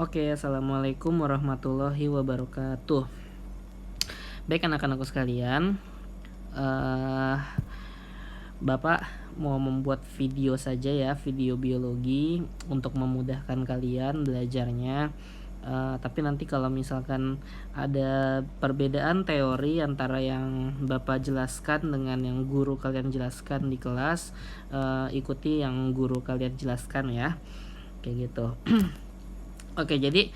Oke, assalamualaikum warahmatullahi wabarakatuh. Baik anak-anakku sekalian, eh Bapak mau membuat video saja ya, video biologi untuk memudahkan kalian belajarnya. Tapi nanti kalau misalkan ada perbedaan teori antara yang Bapak jelaskan dengan yang guru kalian jelaskan di kelas, ikuti yang guru kalian jelaskan ya, kayak gitu. Oke, jadi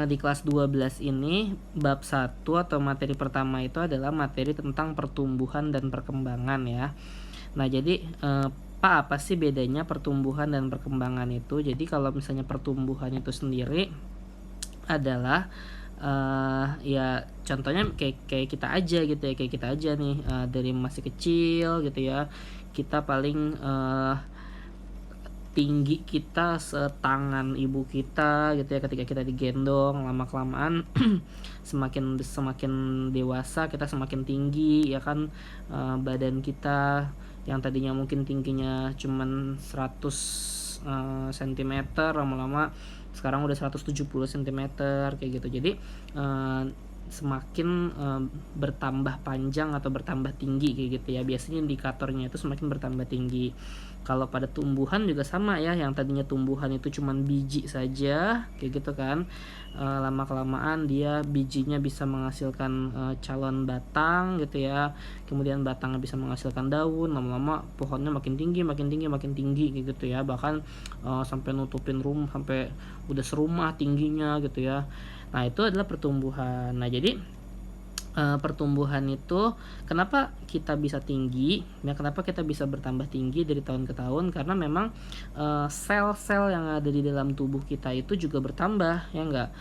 di kelas 12 ini bab 1 atau materi pertama itu adalah materi tentang pertumbuhan dan perkembangan ya. Nah, jadi Pak, apa sih bedanya pertumbuhan dan perkembangan itu? Jadi kalau misalnya pertumbuhan itu sendiri adalah ya contohnya kayak kita aja gitu ya, kayak kita aja nih dari masih kecil gitu ya. Kita paling tinggi kita setangan ibu kita gitu ya, ketika kita digendong lama kelamaan semakin dewasa kita semakin tinggi ya kan. Badan kita yang tadinya mungkin tingginya cuman 100 cm, lama-lama sekarang udah 170 cm kayak gitu. Jadi semakin bertambah panjang atau bertambah tinggi kayak gitu ya. Biasanya indikatornya itu semakin bertambah tinggi. Kalau pada tumbuhan juga sama ya, yang tadinya tumbuhan itu cuman biji saja kayak gitu kan, lama kelamaan dia bijinya bisa menghasilkan calon batang gitu ya, kemudian batangnya bisa menghasilkan daun, lama-lama pohonnya makin tinggi kayak gitu ya, bahkan sampai nutupin rumah, sampai udah serumah tingginya gitu ya. Nah, itu adalah pertumbuhan. Nah, jadi pertumbuhan itu kenapa kita bisa tinggi ya, kenapa kita bisa bertambah tinggi dari tahun ke tahun, karena memang sel-sel yang ada di dalam tubuh kita itu juga bertambah ya enggak.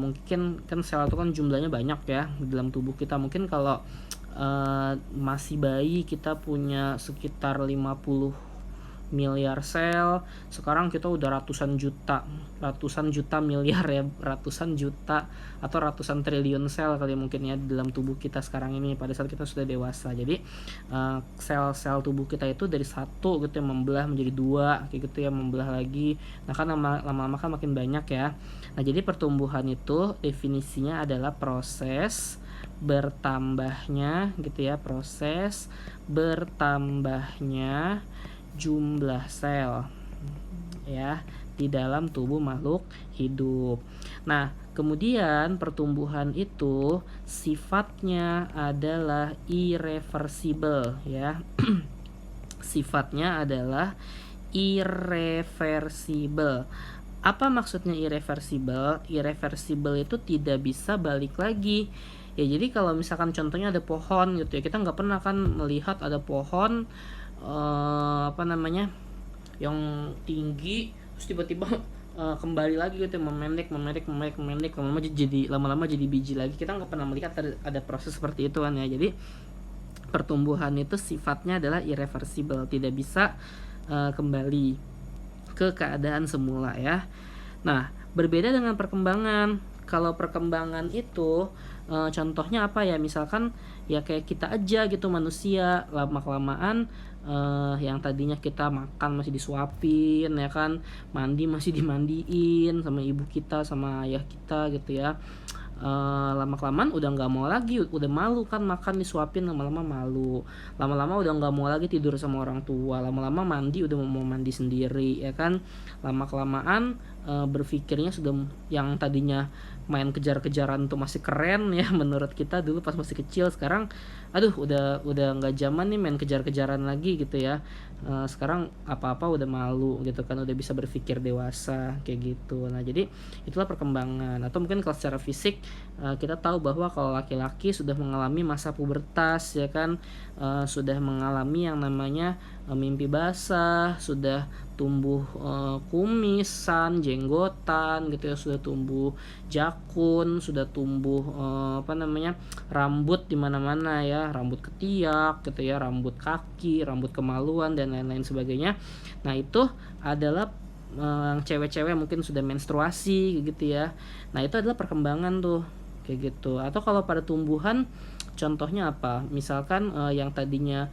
Mungkin kan sel itu kan jumlahnya banyak ya di dalam tubuh kita. Mungkin kalau masih bayi kita punya sekitar 50 miliar sel, sekarang kita udah ratusan juta miliar ya, ratusan juta atau ratusan triliun sel kali mungkin ya di dalam tubuh kita sekarang ini pada saat kita sudah dewasa. Jadi sel-sel tubuh kita itu dari satu gitu ya membelah menjadi dua kayak gitu ya, membelah lagi. Nah kan lama-lama kan makin banyak ya. Nah, jadi pertumbuhan itu definisinya adalah proses bertambahnya gitu ya, proses bertambahnya jumlah sel ya di dalam tubuh makhluk hidup. Nah, kemudian pertumbuhan itu sifatnya adalah irreversible ya. Sifatnya adalah irreversible. Apa maksudnya irreversible? Irreversible itu tidak bisa balik lagi. Ya, jadi kalau misalkan contohnya ada pohon gitu ya, kita nggak pernah kan melihat ada pohon yang tinggi terus tiba-tiba kembali lagi gitu, memendek lama-lama jadi biji lagi. Kita nggak pernah melihat ada proses seperti itu kan ya. Jadi pertumbuhan itu sifatnya adalah irreversible, tidak bisa kembali ke keadaan semula ya. Nah, berbeda dengan perkembangan. Kalau perkembangan itu contohnya apa ya, misalkan ya kayak kita aja gitu, manusia lama kelamaan yang tadinya kita makan masih disuapin ya kan, mandi masih dimandiin sama ibu kita sama ayah kita gitu ya. Lama kelamaan udah nggak mau lagi, udah malu kan makan disuapin, lama-lama malu, lama-lama udah nggak mau lagi tidur sama orang tua, lama-lama mandi udah mau mandi sendiri ya kan. Lama kelamaan berpikirnya sudah, yang tadinya main kejar-kejaran tuh masih keren ya menurut kita dulu pas masih kecil, sekarang aduh udah nggak zaman nih main kejar-kejaran lagi gitu ya. Sekarang apa-apa udah malu gitu kan, udah bisa berpikir dewasa kayak gitu. Nah, jadi itulah perkembangan. Atau mungkin kalau secara fisik kita tahu bahwa kalau laki-laki sudah mengalami masa pubertas ya kan, sudah mengalami yang namanya mimpi basah, sudah tumbuh kumisan, jenggotan gitu ya, sudah tumbuh jakun, sudah tumbuh rambut di mana-mana ya, rambut ketiak gitu ya, rambut kaki, rambut kemaluan dan lain-lain sebagainya. Nah, itu adalah cewek-cewek mungkin sudah menstruasi gitu ya. Nah, itu adalah perkembangan tuh kayak gitu. Atau kalau pada tumbuhan contohnya apa? Misalkan yang tadinya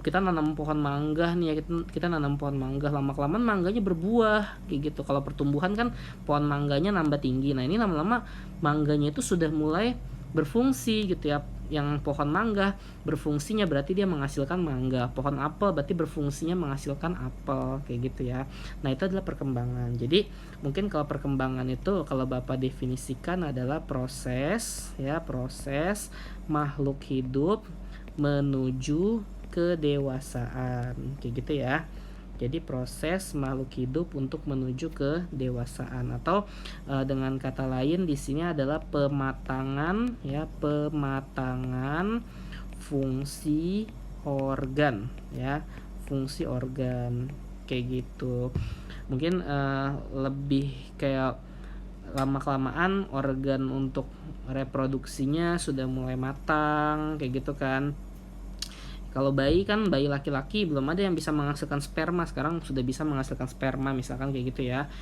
kita nanam pohon mangga nih ya, kita nanam pohon mangga, lama-kelamaan mangganya berbuah kayak gitu. Kalau pertumbuhan kan pohon mangganya nambah tinggi. Nah, ini lama-lama mangganya itu sudah mulai berfungsi gitu ya. Yang pohon mangga berfungsinya berarti dia menghasilkan mangga. Pohon apel berarti berfungsinya menghasilkan apel kayak gitu ya. Nah, itu adalah perkembangan. Jadi mungkin kalau perkembangan itu kalau Bapak definisikan adalah proses ya, proses makhluk hidup menuju kedewasaan kayak gitu ya. Jadi proses makhluk hidup untuk menuju ke dewasaan, atau dengan kata lain di sini adalah pematangan ya, pematangan fungsi organ ya, fungsi organ kayak gitu. Mungkin lebih kayak lama-kelamaan organ untuk reproduksinya sudah mulai matang kayak gitu kan. Kalau bayi kan, bayi laki-laki belum ada yang bisa menghasilkan sperma, sekarang sudah bisa menghasilkan sperma misalkan kayak gitu ya.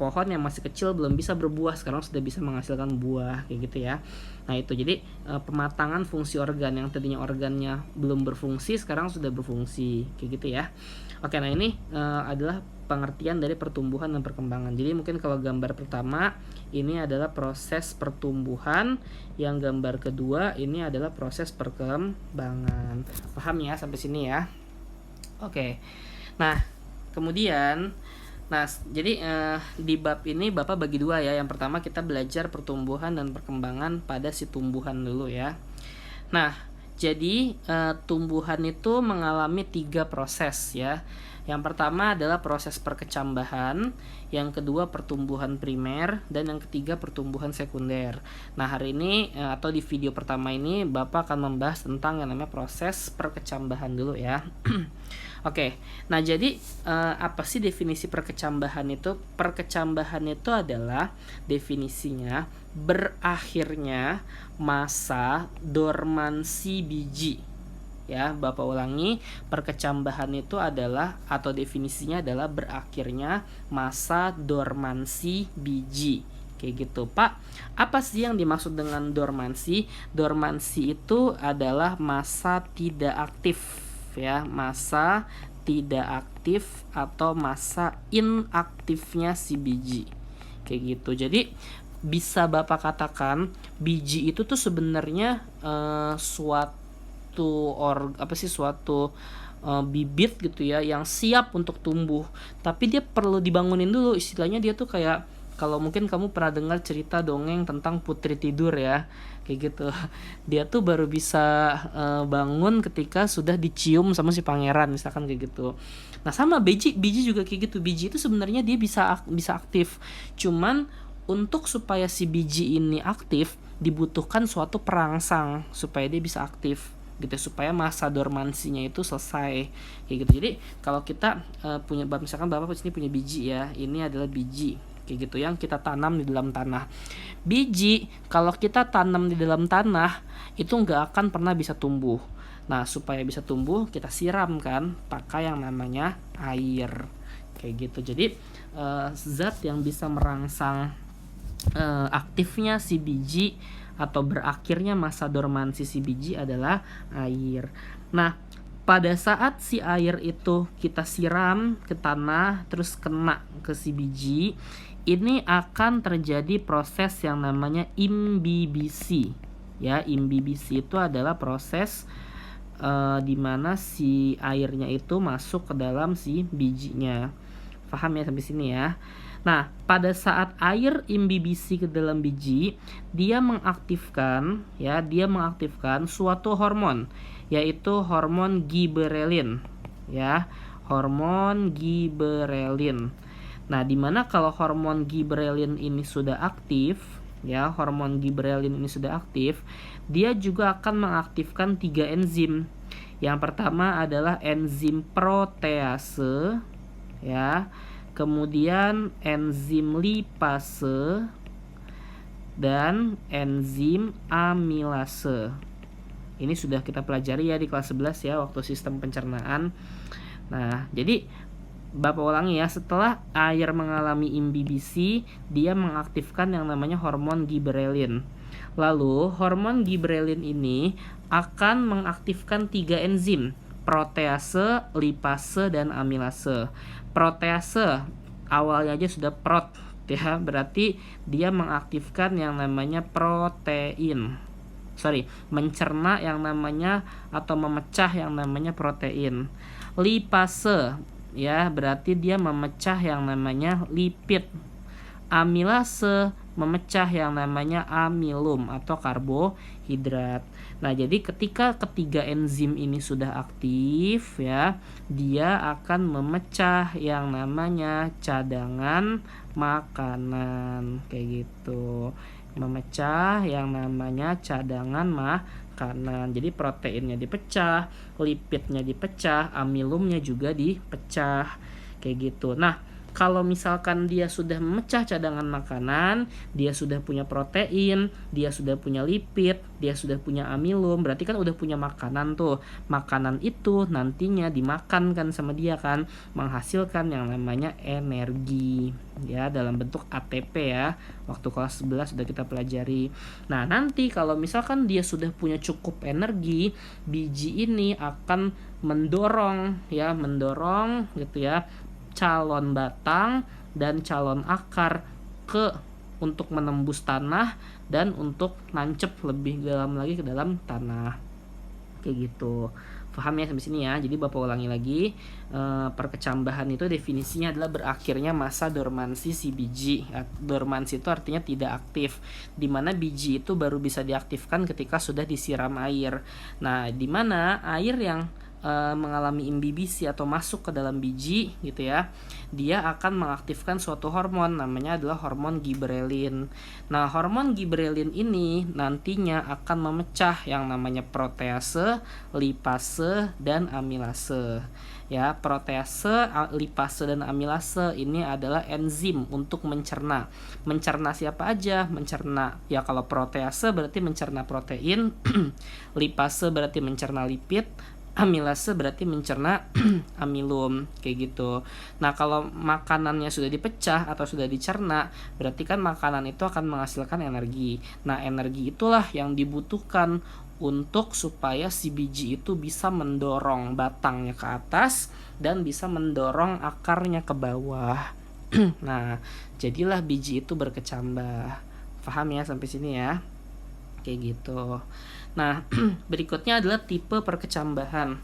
Pohon yang masih kecil belum bisa berbuah, sekarang sudah bisa menghasilkan buah kayak gitu ya. Nah itu jadi pematangan fungsi organ, yang tadinya organnya belum berfungsi sekarang sudah berfungsi kayak gitu ya. Oke, nah ini adalah pengertian dari pertumbuhan dan perkembangan. Jadi mungkin kalau gambar pertama ini adalah proses pertumbuhan, yang gambar kedua ini adalah proses perkembangan. Paham ya sampai sini ya? Oke. Nah, kemudian jadi di bab ini Bapak bagi dua ya. Yang pertama kita belajar pertumbuhan dan perkembangan pada si tumbuhan dulu ya. Nah, jadi tumbuhan itu mengalami 3 proses ya. Yang pertama adalah proses perkecambahan, yang kedua pertumbuhan primer, dan yang ketiga pertumbuhan sekunder. Nah, hari ini atau di video pertama ini Bapak akan membahas tentang yang namanya proses perkecambahan dulu ya. Oke, nah jadi apa sih definisi perkecambahan itu? Perkecambahan itu adalah definisinya berakhirnya masa dormansi biji. Ya, Bapak ulangi, perkecambahan itu adalah atau definisinya adalah berakhirnya masa dormansi biji. Kayak gitu, Pak. Apa sih yang dimaksud dengan dormansi? Dormansi itu adalah masa tidak aktif ya, masa tidak aktif atau masa inaktifnya si biji. Kayak gitu. Jadi bisa Bapak katakan biji itu tuh sebenarnya suatu bibit gitu ya yang siap untuk tumbuh, tapi dia perlu dibangunin dulu. Istilahnya dia tuh kayak, kalau mungkin kamu pernah dengar cerita dongeng tentang putri tidur ya, kayak gitu. Dia tuh baru bisa bangun ketika sudah dicium sama si pangeran misalkan kayak gitu. Nah, sama biji juga kayak gitu. Biji itu sebenarnya dia bisa aktif, cuman untuk supaya si biji ini aktif dibutuhkan suatu perangsang supaya dia bisa aktif gitu, supaya masa dormansinya itu selesai kayak gitu. Jadi kalau kita punya, misalkan Bapak sini punya biji ya, ini adalah biji kayak gitu yang kita tanam di dalam tanah. Biji kalau kita tanam di dalam tanah itu nggak akan pernah bisa tumbuh. Nah, supaya bisa tumbuh kita siram kan pakai yang namanya air kayak gitu. Jadi zat yang bisa merangsang aktifnya si biji atau berakhirnya masa dormansi si biji adalah air. Nah, pada saat si air itu kita siram ke tanah terus kena ke si biji, ini akan terjadi proses yang namanya imbibisi. Ya, imbibisi itu adalah proses di mana si airnya itu masuk ke dalam si bijinya. Paham ya sampai sini ya? Nah, pada saat air imbibisi ke dalam biji, dia mengaktifkan suatu hormon, yaitu hormon giberelin, ya, hormon giberelin. Nah, dimana kalau hormon giberelin ini sudah aktif, ya, hormon giberelin ini sudah aktif, dia juga akan mengaktifkan 3 enzim. Yang pertama adalah enzim protease, ya. Kemudian enzim lipase dan enzim amilase. Ini sudah kita pelajari ya di kelas 11 ya, waktu sistem pencernaan. Nah, jadi Bapak ulangi ya, setelah air mengalami imbibisi, dia mengaktifkan yang namanya hormon giberelin. Lalu hormon giberelin ini akan mengaktifkan 3 enzim, protease, lipase, dan amilase. Protease awalnya aja sudah prot ya, berarti dia mengaktifkan yang namanya protein. Mencerna yang namanya atau memecah yang namanya protein. Lipase ya, berarti dia memecah yang namanya lipid. Amilase memecah yang namanya amilum atau karbohidrat. Nah, jadi ketika ketiga enzim ini sudah aktif ya, dia akan memecah yang namanya cadangan makanan kayak gitu. Memecah yang namanya cadangan makanan. Jadi proteinnya dipecah, lipidnya dipecah, amilumnya juga dipecah kayak gitu. Nah, kalau misalkan dia sudah memecah cadangan makanan, dia sudah punya protein, dia sudah punya lipid, dia sudah punya amilum, berarti kan udah punya makanan tuh. Makanan itu nantinya dimakan kan sama dia kan, menghasilkan yang namanya energi ya, dalam bentuk ATP ya. Waktu kelas 11 sudah kita pelajari. Nah, nanti kalau misalkan dia sudah punya cukup energi, biji ini akan mendorong gitu ya, calon batang dan calon akar untuk menembus tanah dan untuk nancep lebih dalam lagi ke dalam tanah kayak gitu. Paham ya sampai sini ya? Jadi Bapak ulangi lagi, perkecambahan itu definisinya adalah berakhirnya masa dormansi si biji. Dormansi itu artinya tidak aktif, dimana biji itu baru bisa diaktifkan ketika sudah disiram air. Nah, dimana air yang mengalami imbibisi atau masuk ke dalam biji gitu ya, dia akan mengaktifkan suatu hormon, namanya adalah hormon giberelin. Nah, hormon giberelin ini nantinya akan memecah yang namanya protease, lipase, dan amilase. Ya, protease, lipase, dan amilase ini adalah enzim untuk mencerna. Mencerna siapa aja? Mencerna ya, kalau protease berarti mencerna protein, lipase berarti mencerna lipid, amilase berarti mencerna amilum kayak gitu. Nah, kalau makanannya sudah dipecah atau sudah dicerna, berarti kan makanan itu akan menghasilkan energi. Nah, energi itulah yang dibutuhkan untuk supaya si biji itu bisa mendorong batangnya ke atas dan bisa mendorong akarnya ke bawah. Nah, jadilah biji itu berkecambah. Paham ya sampai sini ya? Kayak gitu. Nah, berikutnya adalah tipe perkecambahan.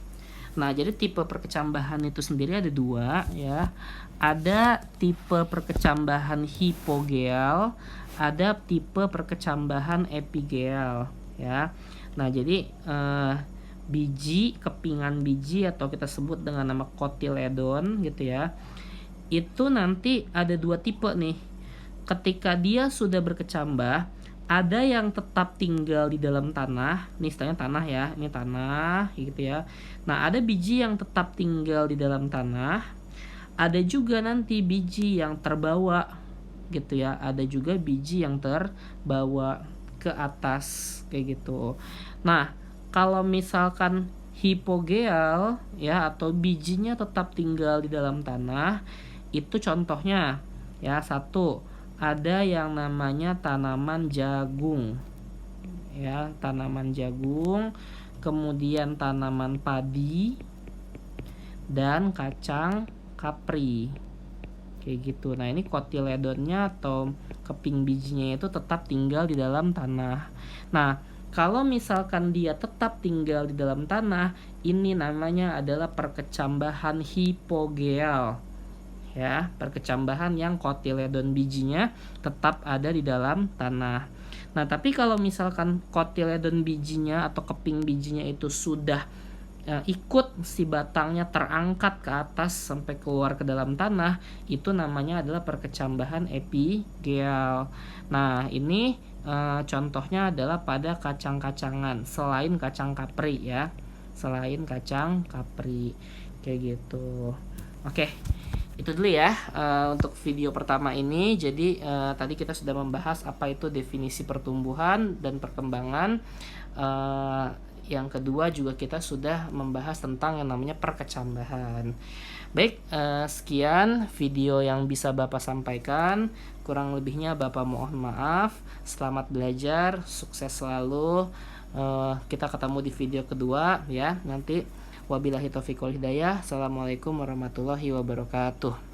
Nah, jadi tipe perkecambahan itu sendiri ada 2 ya. Ada tipe perkecambahan hipogeal, ada tipe perkecambahan epigeal ya. Nah, jadi biji, kepingan biji atau kita sebut dengan nama kotiledon gitu ya. Itu nanti ada 2 tipe nih. Ketika dia sudah berkecambah, ada yang tetap tinggal di dalam tanah, nih istilahnya tanah ya, ini tanah gitu ya. Nah, ada biji yang tetap tinggal di dalam tanah, ada juga nanti biji yang terbawa gitu ya, ada juga biji yang terbawa ke atas kayak gitu. Nah, kalau misalkan hipogeal ya, atau bijinya tetap tinggal di dalam tanah, itu contohnya ya, 1, ada yang namanya tanaman jagung ya, tanaman jagung, kemudian tanaman padi dan kacang kapri kayak gitu. Nah, ini kotiledonnya atau keping bijinya itu tetap tinggal di dalam tanah. Nah, kalau misalkan dia tetap tinggal di dalam tanah, ini namanya adalah perkecambahan hipogeal ya, perkecambahan yang kotiledon bijinya tetap ada di dalam tanah. Nah, tapi kalau misalkan kotiledon bijinya atau keping bijinya itu sudah ikut si batangnya terangkat ke atas sampai keluar ke dalam tanah, itu namanya adalah perkecambahan epigeal. Nah, ini contohnya adalah pada kacang-kacangan selain kacang kapri ya, selain kacang kapri kayak gitu. Oke, itu dulu ya untuk video pertama ini. Jadi tadi kita sudah membahas apa itu definisi pertumbuhan dan perkembangan. Yang kedua juga kita sudah membahas tentang yang namanya perkecambahan. Baik, sekian video yang bisa Bapak sampaikan. Kurang lebihnya Bapak mohon maaf. Selamat belajar, sukses selalu. Kita ketemu di video kedua ya nanti. Wabillahi taufiq wal hidayah. Assalamualaikum warahmatullahi wabarakatuh.